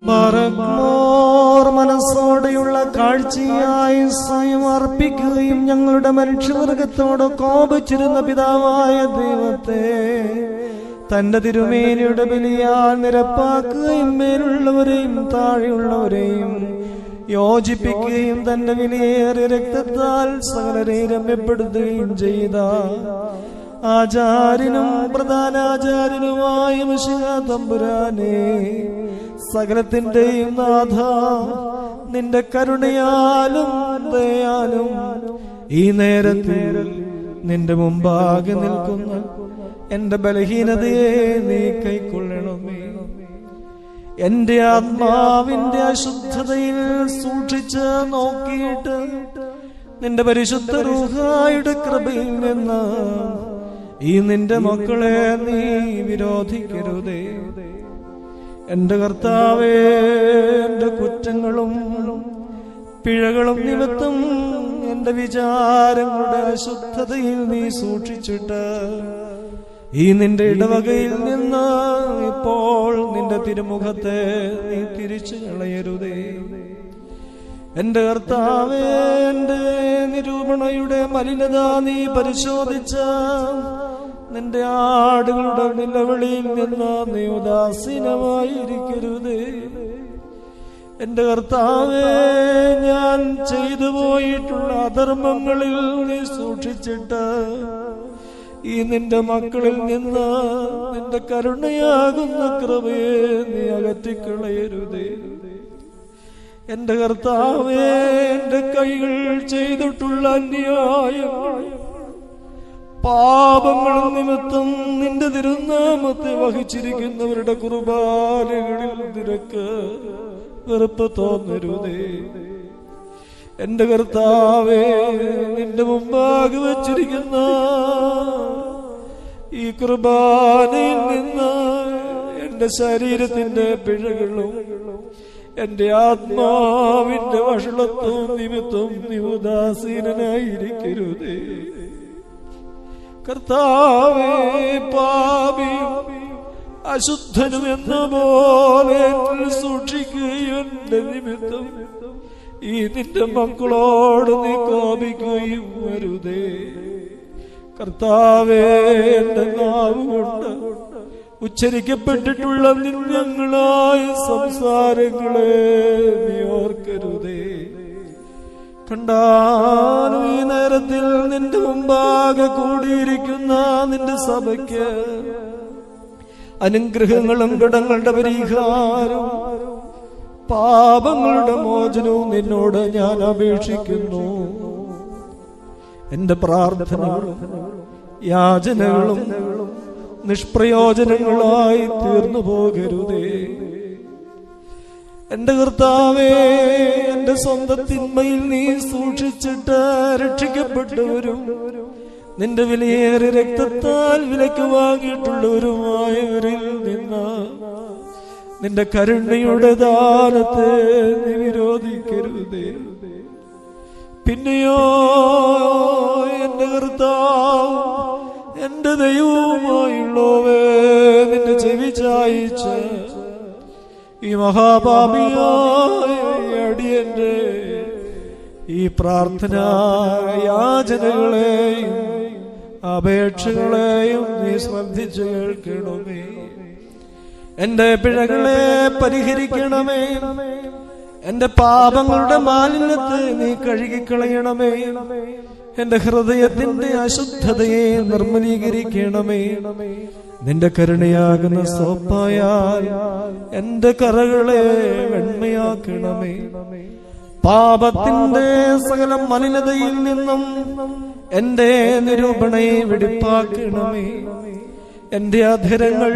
ബറക്മോർ മനസ്സോടെയുള്ള കാഴ്ചയായി സ്വയം അർപ്പിക്കുകയും ഞങ്ങളുടെ മനുഷ്യവർഗത്തോട് കോപിച്ചിരുന്ന പിതാവായ ദൈവത്തെ തന്റെ തിരുമേനിയുടെ ബലിയാൽ നിരപ്പാക്കുകയും മേലുള്ളവരെയും താഴെയുള്ളവരെയും യോജിപ്പിക്കുകയും തന്റെ വിലയേറിയ രക്തത്താൽ സകലരെ രമ്യപ്പെടുത്തുകയും ചെയ്ത ആചാര്യനും പ്രധാനാചാര്യനുമായ മിശിഹാ തമ്പുരാനെ, സകലത്തിന്റെയും നാഥ, നിന്റെ കരുണയാലും ദയാലും ഈ നേരത്തിൽ നിന്റെ മുമ്പാകെ നിൽക്കുന്ന എന്റെ ബലഹീനതയെ നീ കൈക്കൊള്ളണമേ. എന്റെ ആത്മാവിന്റെ അശുദ്ധതയിൽ സൂക്ഷിച്ച് നോക്കിയിട്ട് നിന്റെ പരിശുദ്ധ റൂഹായുടെ കൃപയിൽ നിന്ന് ഈ നിന്റെ മക്കളെ നീ വിരോധിക്കരുതേ. എന്റെ കർത്താവേ, എന്റെ കുറ്റങ്ങളും പിഴകളും നിമിത്തം എന്റെ വിചാരങ്ങളുടെ അശുദ്ധതയിൽ നീ സൂക്ഷിച്ചിട്ട് ഈ നിന്റെ ഇടവകയിൽ നിന്ന് ഇപ്പോൾ നിന്റെ തിരുമുഖത്തെ നീ തിരിച്ചു കളയരുതേ. എന്റെ കർത്താവേ, എന്റെ നിരൂപണയുടെ മലിനത നീ പരിശോധിച്ച നിന്റെ ആടുകളുടെ നിലവിളിയിൽ നിന്ന് നീ ഉദാസീനമായിരിക്കരുതേ. എന്റെ കർത്താവേ, ഞാൻ ചെയ്തു പോയിട്ടുള്ള അധർമ്മങ്ങളിൽ നീ സൂക്ഷിച്ചിട്ട് ഈ നിന്റെ മക്കളിൽ നിന്ന് നിന്റെ കരുണയാകുന്ന കൃപയെ നീ അകറ്റിക്കളയരുതേ. എന്റെ കർത്താവേ, എന്റെ കൈകൾ ചെയ്തിട്ടുള്ള അന്യായങ്ങൾ പാപങ്ങളും നിമിത്തം നിന്റെ തിരുനാമത്തെ വഹിച്ചിരിക്കുന്നവരുടെ കുർബാനകളിൽ നിനക്ക് വെറുപ്പ് തോന്നരുതേ. എന്റെ കർത്താവേ, നിന്റെ മുമ്പാകെ വച്ചിരിക്കുന്ന ഈ കുർബാനയിൽ നിന്ന് എന്റെ ശരീരത്തിന്റെ പിഴകളും എന്റെ ആത്മാവിന്റെ വഷളത്വവും നിമിത്തം നീ ഉദാസീനനായിരിക്കരുതേ. കർത്താവേ, പാപിയും അശുദ്ധനും എന്ന പോലെ സൂക്ഷിക്കുകയും എന്റെ നിമിത്തം ഈ നിന്റെ മക്കളോട് നീ കോപിക്കുകയും വരുതേ. കർത്താവേ, എന്റെ നാവുകൊണ്ട് ഉച്ചരിക്കപ്പെട്ടിട്ടുള്ള നിന്ദങ്ങളായ സംസാരങ്ങളെ നീ ഓർക്കരുതേ. കണ്ടാലും ഈ നേരത്തിൽ നിന്റെ മുമ്പാകെ കൂടിയിരിക്കുന്ന നിന്റെ സഭയ്ക്ക് അനുഗ്രഹങ്ങളും കടങ്ങളുടെ പരിഹാരവും പാപങ്ങളുടെ മോചനവും നിന്നോട് ഞാൻ അപേക്ഷിക്കുന്നു. എന്റെ പ്രാർത്ഥനകളും യാചനകളും നിഷ്പ്രയോജനങ്ങളായി തീർന്നു പോകരുതേ. എന്റെ കർത്താവേ, എന്റെ സ്വന്തം തിന്മയിൽ നീ സൂക്ഷിച്ചിട്ട് രക്ഷിക്കപ്പെട്ടവരും നിന്റെ വിലയേറിയ രക്തത്താൽ വിലക്ക് വാങ്ങിയിട്ടുള്ളവരുമായവരിൽ നിന്ന് നിന്റെ കരുണയുടെ ദാനത്തെ നീ വിരോധിക്കരുതേ. പിന്നെയോ എന്റെ കർത്താവ്, എന്റെ ദൈവവുമായുള്ളവേ, നിന്റെ ചെവി ചായിച്ച് ഈ മഹാപാപിയായ അടിയന്റെ ഈ പ്രാർത്ഥന യാചനകളെയും അപേക്ഷകളെയും നീ ശ്രദ്ധിച്ചു കേൾക്കണമേ. എന്റെ പിഴകളെ പരിഹരിക്കണമേ. എന്റെ പാപങ്ങളുടെ മാലിന്യത്തെ നീ കഴുകിക്കളയണമേ. എന്റെ ഹൃദയത്തിന്റെ അശുദ്ധതയെ നിർമ്മലീകരിക്കണമേ. നിന്റെ കരുണയാകുന്ന സോപ്പായാൽ എന്റെ കറകളെ വെണ്മയാക്കണമേ. പാപത്തിന്റെ സകല മലിനതയിൽ നിന്നും എന്റെ നിരൂപണയെ വെടിപ്പാക്കണമേ. എന്റെ അധരങ്ങൾ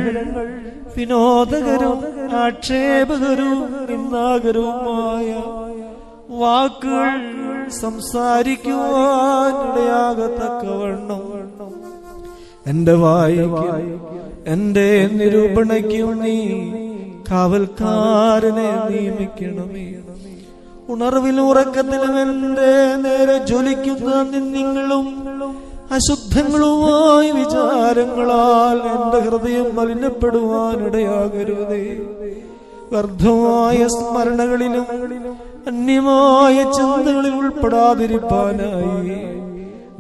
വിനോദകരും ആക്ഷേപകരും നിന്ദാകരവുമായ വാക്കുകൾ സംസാരിക്കുവാനിടയാകത്തക്കവണ്ണം എന്റെ വായ്ക്ക് എന്റെ നിരൂപണയ്ക്കും നീ കാവൽക്കാരനെ നിയമിക്കണമേ. ഉണർവിലും ഉറക്കത്തിലും എന്റെ നേരെ ജ്വലിക്കുന്ന നിങ്ങളും അശുദ്ധങ്ങളുമായ വിചാരങ്ങളാൽ എന്റെ ഹൃദയം മലിനപ്പെടുവാനിടയാകരുതേ. വ്യർത്ഥമായ സ്മരണകളിലും അന്യമായ ചിന്തകളിൽ ഉൾപ്പെടാതിരിപ്പാനായി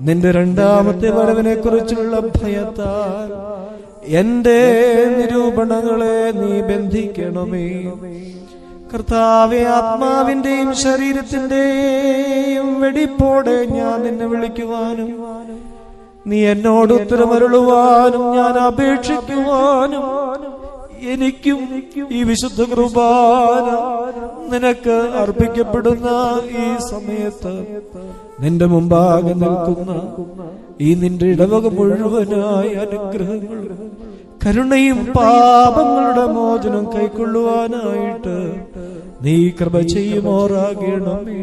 നിന്റെ രണ്ടാമത്തെ വരവിനെ കുറിച്ചുള്ള ഭയത്താൽ എന്റെ നിരൂപണങ്ങളെ നീ ബന്ധിക്കണമേ. കർത്താവേ, ആത്മാവിന്റെയും ശരീരത്തിന്റെയും വെടിപ്പോടെ ഞാൻ നിന്നെ വിളിക്കുവാനും നീ എന്നോട് ഉത്തരമരുളുവാനും ഞാൻ അപേക്ഷിക്കുവാനും എനിക്കും ഈ വിശുദ്ധ കുർബാന നിനക്ക് അർപ്പിക്കപ്പെടുന്ന ഈ സമയത്ത് നിന്റെ മുമ്പാകെ നിൽക്കുന്ന ഈ നിന്റെ ഇടവക മുഴുവനായ അനുഗ്രഹങ്ങൾ, കരുണയും പാപങ്ങളുടെ മോചനം കൈക്കൊള്ളുവാനായിട്ട് നീ കൃപ ചെയ്യുമാറാകണമേ.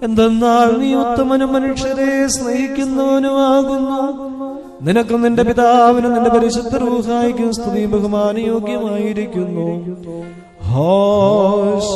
എന്തെന്നാൽ നീ ഉത്തമനും മനുഷ്യരെ സ്നേഹിക്കുന്നവനുമാകുന്നു. നിനക്ക് നിന്റെ പിതാവിനും നിന്റെ പരിശുദ്ധ റൂഹായിക്കും സ്തുതി ബഹുമാനയോഗ്യമായിരിക്കുന്നു. ഹോശ